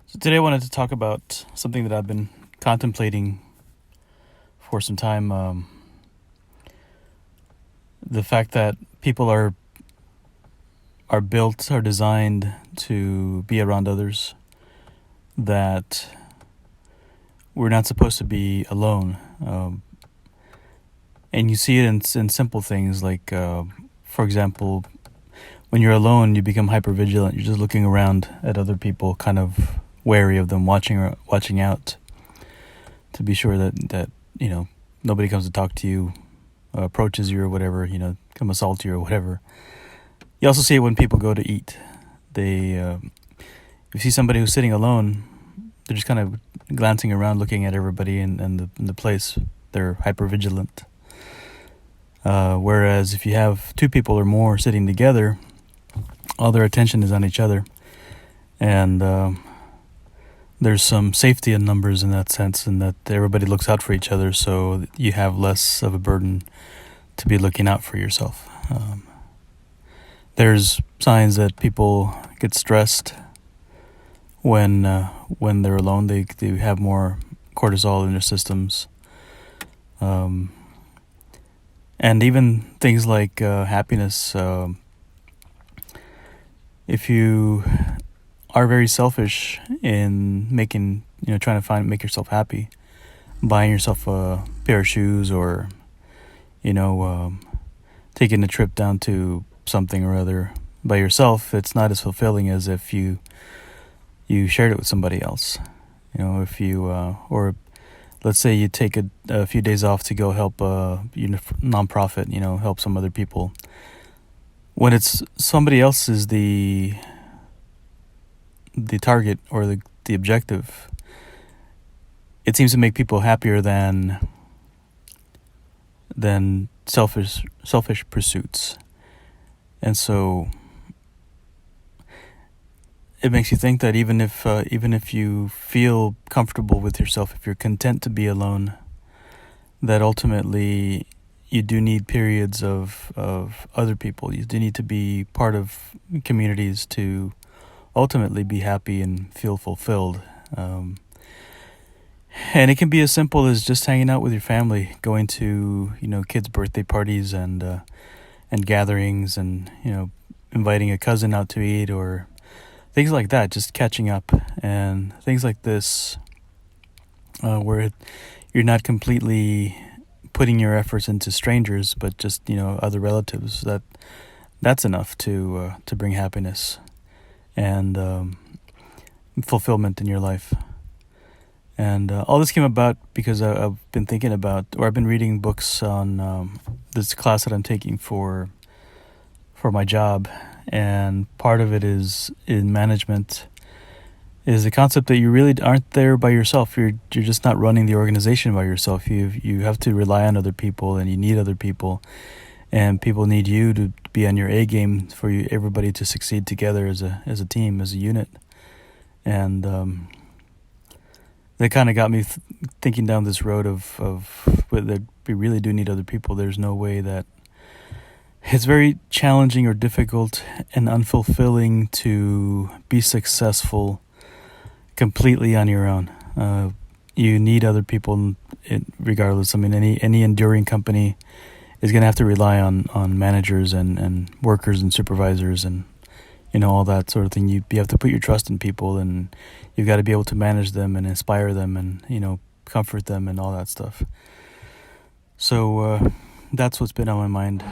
So today I wanted to talk about something that I've been contemplating for some time. The fact that people are built, are designed to be around others. That we're not supposed to be alone. And you see it in simple things like, for example, when you're alone, you become hypervigilant. You're just looking around at other people, kind of wary of them, watching out to be sure that nobody comes to talk to you, approaches you or whatever, come assault you or whatever. You also see it when people go to eat. You see somebody who's sitting alone, they're just kind of glancing around, looking at everybody in the place. They're hypervigilant. Whereas if you have two people or more sitting together, all their attention is on each other. And there's some safety in numbers in that sense, and that everybody looks out for each other, so you have less of a burden to be looking out for yourself. There's signs that people get stressed when they're alone. They have more cortisol in their systems. And even things like happiness. If you are very selfish in trying to make yourself happy, buying yourself a pair of shoes or, taking a trip down to something or other by yourself, it's not as fulfilling as if you shared it with somebody else. If you, or let's say you take a few days off to go help a nonprofit, help some other people. When it's somebody else is the target or the objective, it seems to make people happier than selfish pursuits. And so it makes you think that even if you feel comfortable with yourself, if you're content to be alone, that ultimately you do need periods of other people. You do need to be part of communities to ultimately be happy and feel fulfilled. And it can be as simple as just hanging out with your family, going to kids' birthday parties and gatherings, and inviting a cousin out to eat or things like that. Just catching up and things like this, where you're not completely putting your efforts into strangers, but just other relatives. That's enough to bring happiness and fulfillment in your life. And all this came about because I've been thinking about, or I've been reading books on this class that I'm taking for my job, and part of it is in management. Is the concept that you really aren't there by yourself. You're just not running the organization by yourself. You have to rely on other people, and you need other people, and people need you to be on your A game for everybody to succeed together as a team, as a unit. And that kind of got me thinking down this road of whether we really do need other people. There's no way that it's very challenging or difficult and unfulfilling to be successful completely on your own. You need other people regardless. I mean, any enduring company is going to have to rely on managers and workers and supervisors and all that sort of thing. You have to put your trust in people, and you've got to be able to manage them and inspire them and comfort them and all that stuff. So that's what's been on my mind